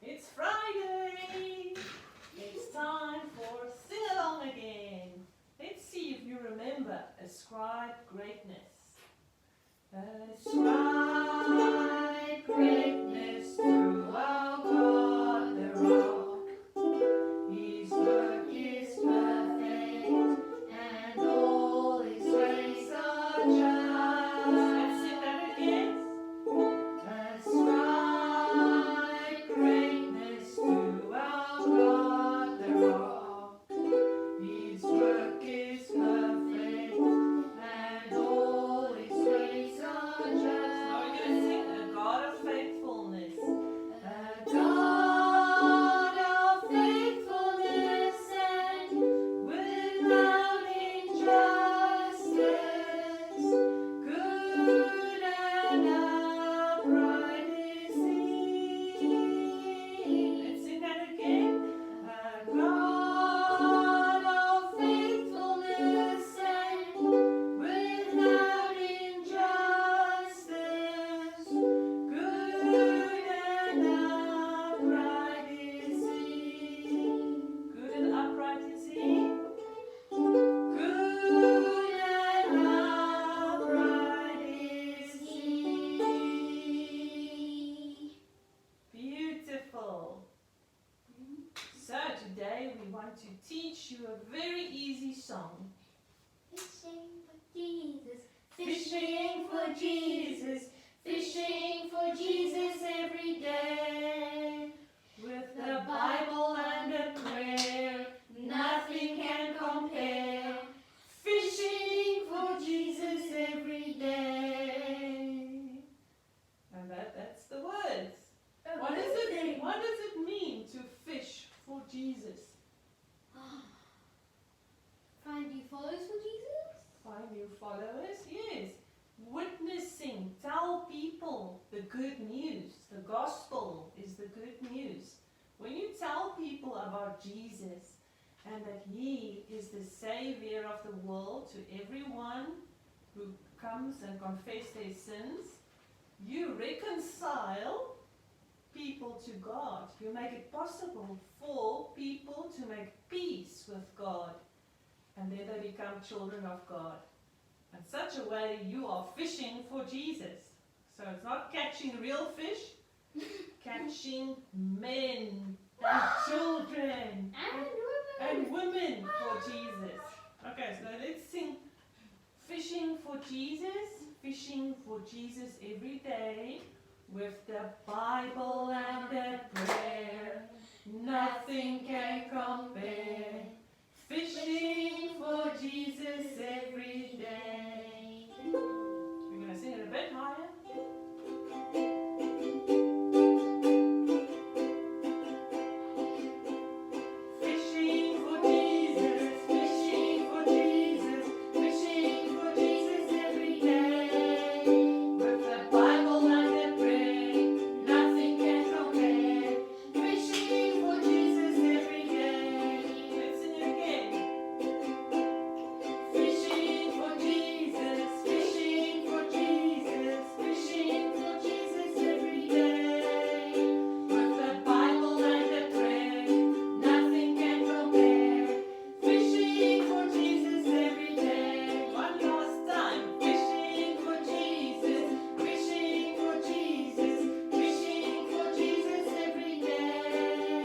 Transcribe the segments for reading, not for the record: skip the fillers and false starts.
It's Friday! It's time for Sing Along again. Let's see if you remember Ascribe Greatness. Ascribe greatness to our God the Rock. His work is perfect and all His ways are just. Let's sing that again. Ascribe greatness to our God the Rock. His work is perfect and all His ways are just. Now we're going to sing a God of faithfulness. A God of faithfulness and without injustice, good and upright is He. Let's sing that again. A God of faithfulness and without injustice, good and upright is He. Good and upright is He. Good and upright is He. Beautiful. So today we want to teach you a very easy song. Fishing for Jesus, Fishing for Jesus, fishing for Jesus every day. With the Bible and a prayer, nothing can compare. Fishing for Jesus every day. And that's the words. What does it mean to fish for Jesus? Find new followers for Jesus? Find new followers? Yes. Witnessing. Tell people the good news. The gospel is the good news. When you tell people about Jesus and that He is the Savior of the world to everyone who comes and confess their sins, you reconcile people to God. You make it possible for people to make peace with God. And then they become children of God. In such a way, you are fishing for Jesus. So it's not catching real fish, catching men and children and women for Jesus. Okay, so let's sing Fishing for Jesus every day with the Bible and a prayer. Nothing can compare. Fishing for Jesus every day. We're going to sing it a bit higher. Fishing for Jesus, fishing for Jesus, fishing for Jesus every day. With the Bible and a prayer, nothing can compare. Fishing for Jesus every day. Let's sing it again. Fishing for Jesus, fishing for Jesus, fishing for Jesus every day. With the Bible and a prayer, nothing can compare. Fishing for Jesus every day. One last time. Fishing for Jesus, fishing for Jesus, fishing for Jesus every day.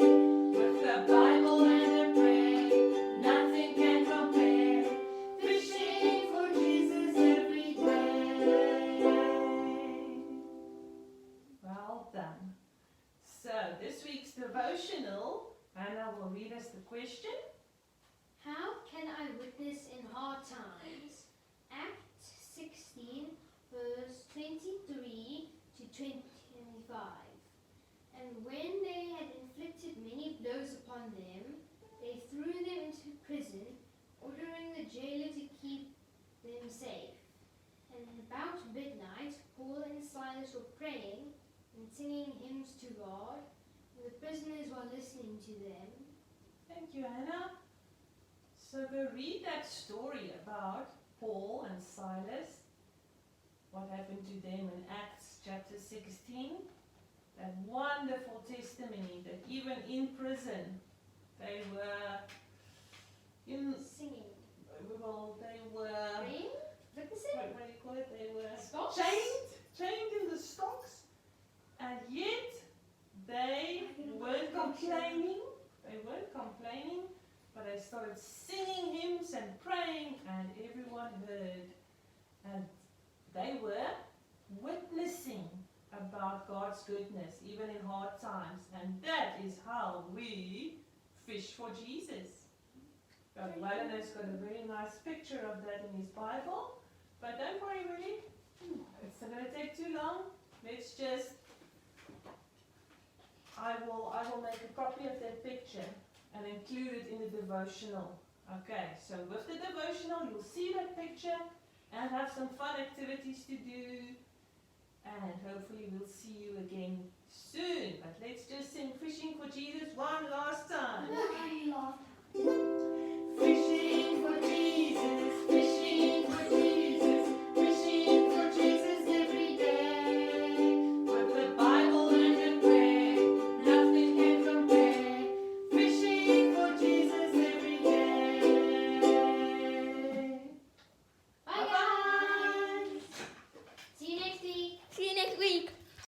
With the Bible and a prayer, nothing can compare. Fishing for Jesus every day. Well done. So this week's devotional, Anna will read us the question. How can I witness in hard times? Acts 16, verse 23 to 25. And when they had inflicted many blows upon them, they threw them into prison, ordering the jailer to keep them safe. And about midnight, Paul and Silas were praying and singing hymns to God, and the prisoners were listening to them. Thank you, Anna. So go read that story about Paul and Silas, what happened to them in Acts chapter 16. That one wonderful testimony that even in prison, they were Singing. they were, Praying? Witnessing? what do you call it? They were Stocks? chained in the stocks, and yet they weren't complaining. They weren't complaining, but they started singing hymns and praying, and everyone heard. And they were witnessing about God's goodness, even in hard times. And that is how we fish for Jesus. Brother Wallen's got a very nice picture of that in his Bible. But don't worry, really. It's not going to take too long. Let's just... I will make a copy of that picture and include it in the devotional. Okay, so with the devotional, you'll see that picture and have some fun activities to do. And hopefully we'll see you again soon. But let's just sing Fishing for Jesus one last time. I love